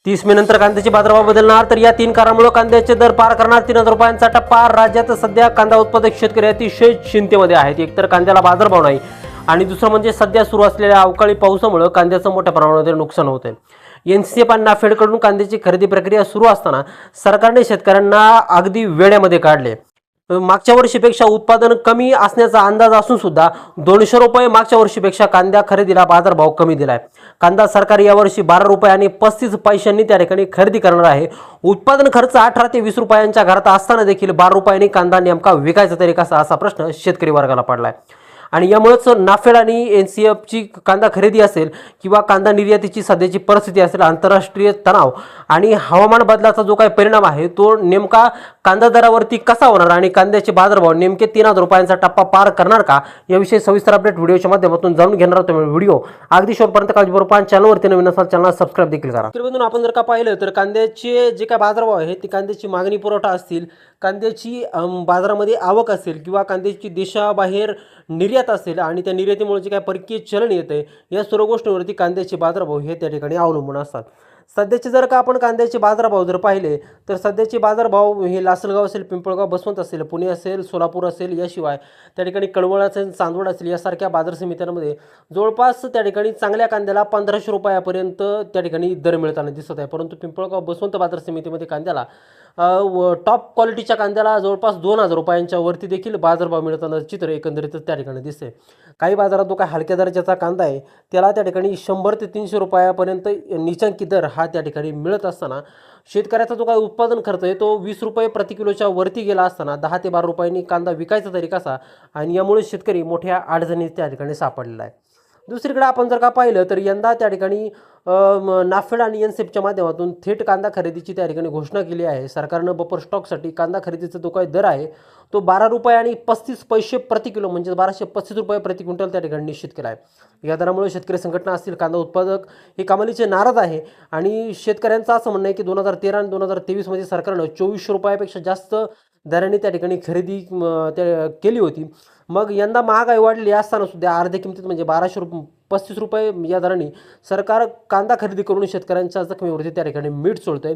30 मे नंतर कांद्याचे बाजारभाव बदलणार, तर या 3 कारणांमुळे कांद्याचे दर पार करणार 3000 रुपयांचा टप्पा। राज्यात सध्या कांदा उत्पादक शेतकरी अतिशय चिंतेमध्ये आहेत। एकतर कांद्याला बाजारभाव नाही आणि दुसरं म्हणजे सध्या सुरू असलेल्या अवकाळी पावसामुळे कांद्याचं मोठ्या प्रमाणावर नुकसान होत आहे। एनसीएफ आणि नाफेडकडून कांद्याची खरेदी प्रक्रिया सुरू असताना सरकारने शेतकऱ्यांना अगदी वेड्यामध्ये काढले। मागच्या वर्षीपेक्षा उत्पादन कमी असण्याचा अंदाज असून सुद्धा 200 रुपये मागच्या वर्षीपेक्षा कांदा खरेदीला बाजारभाव कमी दिलाय। कांदा सरकार यावर्षी 12 रुपये आणि 35 पैशांनी त्या ठिकाणी खरेदी करणार आहे। उत्पादन खर्च 18 ते 20 रुपयांच्या घरात असताना देखील 12 रुपयांनी कांदा नेमका विकायचा तरी कसा, असा प्रश्न शेतकरी वर्गाला पडलाय। आणि यामुळेच नाफेड आणि एनसीएफची कांदा खरेदी असेल किंवा कांदा निर्यातीची सध्याची परिस्थिती असेल, आंतरराष्ट्रीय तणाव आणि हवामान बदलाचा जो काही परिणाम आहे तो नेमका कांदा दरावरती कसा होणार आणि कांद्याचे बाजारभाव नेमके 3000 रुपयांचा टप्पा पार करणार का, याविषयी सविस्तर अपडेट व्हिडिओच्या माध्यमातून जाणून घेणार आहोत। व्हिडिओ अगदी शेवटपर्यंत काळजीपूर्वक चॅनलवरती नवीन असाल चॅनल सबस्क्राईब देखील करा। तर आपण जर का पाहिलं तर कांद्याचे जे काय बाजारभाव आहे ते कांद्याची मागणी पुरवठा असतील, कांद्याची बाजारामध्ये आवक असेल किंवा कांद्याची देशाबाहेर निर्यात असेल आणि त्या निर्यातीमुळे जे काय परकीय चलन येते, या सर्व गोष्टींवरती कांद्याचे बाजारभाव हे त्या ठिकाणी अवलंबून असतात। सध्याचे जर का आपण कांद्याचे बाजारभाव जर पाहिले तर सध्याचे बाजारभाव हे लासलगाव असेल, पिंपळगाव बसवंत असेल, पुणे असेल, सोलापूर असेल, याशिवाय त्या ठिकाणी कळवण असेल, चांदवड असेल, यासारख्या बाजार समित्यांमध्ये जवळपास त्या ठिकाणी चांगल्या कांद्याला 1500 रुपयापर्यंत त्या ठिकाणी दर मिळताना दिसत आहे। परंतु पिंपळगाव बसवंत बाजार समितीमध्ये कांद्याला टॉप क्वालिटीच्या कांद्याला जवळपास 2000 रुपयांच्या वरती देखील बाजारभाव मिळताना चित्र एकंदरीतच त्या ठिकाणी दिसते। काही बाजारात जो काय हलक्या दर्जाचा कांदा आहे त्याला त्या ठिकाणी 100 ते 300 रुपयापर्यंत निचांकी दर हा त्या ठिकाणी मिळत असताना शेतकऱ्याचा जो काय उत्पादन खर्च आहे तो 20 रुपये प्रति किलोच्या वरती गेला असताना 10 ते 12 रुपयांनी कांदा विकायचा तरी कसा, आणि यामुळे शेतकरी मोठ्या अडचणीत त्या ठिकाणी सापडलेला आहे। दुसरीकडे आपण जर का पाहिलं तर यंदा त्या ठिकाणी नाफेड आणि एनसीएफच्या माध्यमातून थेट कांदा खरेदीची त्या ठिकाणी घोषणा केली आहे। सरकारनं बफर स्टॉकसाठी कांदा खरेदीचा जो काही दर आहे तो 12 रुपये आणि 35 पैसे प्रति किलो म्हणजे 1235 रुपये प्रति क्विंटल त्या ठिकाणी निश्चित केला आहे। या दरामुळे शेतकरी संघटना असतील, कांदा उत्पादक हे कमालीचे नाराज आहे आणि शेतकऱ्यांचं असं म्हणणं आहे की 2013 आणि 2023 मध्ये सरकारनं 2400 रुपयापेक्षा जास्त दराने त्या ठिकाणी खरेदी केली होती। मग यंदा महागाई वाढली असताना सुद्धा अर्ध्या किमतीत म्हणजे 1235 रुपये या दराने सरकार कांदा खरेदी करून शेतकऱ्यांच्या जखमीवरती त्या ठिकाणी मीठ सोडतंय।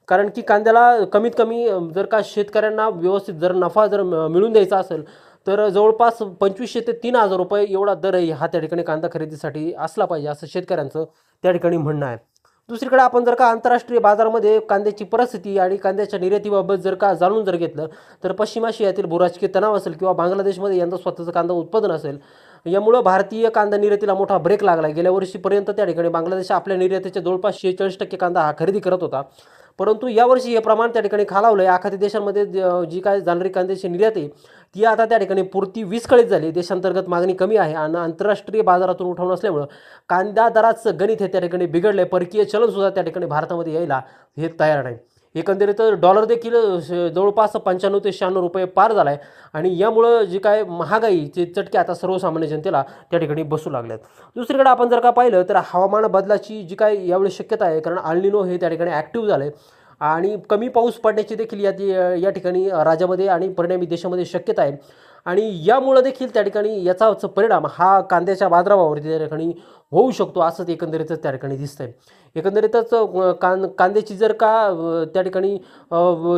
कारण की कांद्याला कमीत कमी जर का शेतकऱ्यांना व्यवस्थित जर नफा जर मिळून द्यायचा असेल तर जवळपास 2500 ते 3000 रुपये एवढा दर हा त्या ठिकाणी कांदा खरेदीसाठी असला पाहिजे, असं शेतकऱ्यांचं त्या ठिकाणी म्हणणं आहे। दुसरीकडे आपण जर का आंतरराष्ट्रीय बाजारामध्ये कांद्याची परिस्थिती आणि कांद्याच्या निर्यातीबाबत जर का जाणून जर घेतलं तर पश्चिम आशियातील भूराजकीय तणाव असेल किंवा बांगलादेशमध्ये यंदा स्वतःचं कांदा उत्पादन असेल, यामुळे भारतीय कांदा निर्यातीला मोठा ब्रेक लागला। गेल्या वर्षीपर्यंत त्या ठिकाणी बांगलादेश आपल्या निर्यातीच्या जवळपास 46% कांदा हा खरेदी करत होता, परंतु यावर्षी हे प्रमाण त्या ठिकाणी खालावलं आहे। आखाती देशांमध्ये जी काय जाणारी कांद्याची निर्यात आहे ती आता त्या ठिकाणी पुरती विस्कळीत झाली। देशांतर्गत मागणी कमी आहे आणि आंतरराष्ट्रीय बाजारातून उठवून असल्यामुळं कांदा दराचं गणित हे त्या ठिकाणी बिघडलं आहे। परकीय चलनसुद्धा त्या ठिकाणी भारतामध्ये यायला हे तयार नाही। एकंदरीत डॉलर देखील जवळपास 95 ते 96 रुपये पार झाला आहे आणि यामुळं जी काय महागाईचे चटके आता सर्वसामान्य जनतेला त्या ठिकाणी बसू लागल्यात। दुसरीकडे आपण जर का पाहिलं तर हवामान बदलाची जी काय यावेळी शक्यता आहे, कारण अल्निनो हे त्या ठिकाणी ॲक्टिव्ह झालं आहे आणि कमी पाऊस पडण्याची देखील या ठिकाणी राज्यामध्ये आणि परिणामी देशामध्ये शक्यता आहे आणि यामुळे देखील त्या ठिकाणी याचाच परिणाम हा कांद्याच्या बाजारभावावरती त्या ठिकाणी होऊ शकतो, असंच एकंदरीतच त्या ठिकाणी दिसतंय। एकंदरीतच कांद्याची जर का त्या ठिकाणी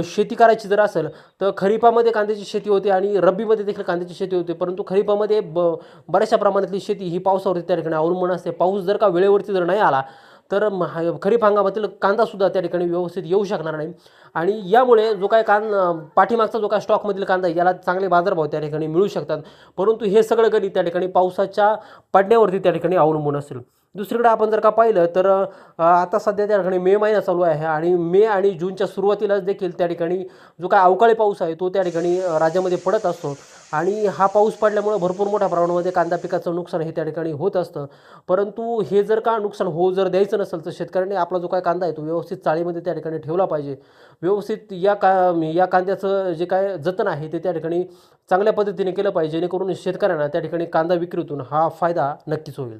शेती करायची जर असेल तर खरीपामध्ये कांद्याची शेती होते आणि रब्बीमध्ये देखील कांद्याची शेती होते, परंतु खरीपामध्ये बऱ्याचशा प्रमाणातली शेती ही पावसावरती त्या ठिकाणी अवलंबून असते। पाऊस जर का वेळेवरती जर नाही आला तर खरीप हंगामातील कांदासुद्धा त्या ठिकाणी व्यवस्थित येऊ शकणार नाही आणि यामुळे जो काय पाठीमागचा जो काय स्टॉकमधील कांदा याला चांगले बाजारभाव त्या ठिकाणी मिळू शकतात, परंतु हे सगळं गणित त्या ठिकाणी पावसाच्या पडण्यावरती त्या ठिकाणी अवलंबून असेल। दुसरीकडे आपण जर का पाहिलं तर आता सध्या त्या ठिकाणी मे महिना चालू आहे आणि मे आणि जूनच्या सुरुवातीलाच देखील त्या ठिकाणी जो काय अवकाळी पाऊस आहे तो त्या ठिकाणी राज्यामध्ये पडत असतो आणि हा पाऊस पडल्यामुळे भरपूर मोठ्या प्रमाणामध्ये कांदा पिकाचं नुकसान हे त्या ठिकाणी होत असतं। परंतु हे जर का नुकसान जर द्यायचं नसेल तर शेतकऱ्यांनी आपला जो काय कांदा आहे तो व्यवस्थित चाळीमध्ये त्या ठिकाणी ठेवला पाहिजे। व्यवस्थित या कांद्याचं जे काय जतन आहे ते त्या ठिकाणी चांगल्या पद्धतीने केलं पाहिजे, जेणेकरून शेतकऱ्यांना त्या ठिकाणी कांदा विक्रीतून हा फायदा नक्कीच होईल।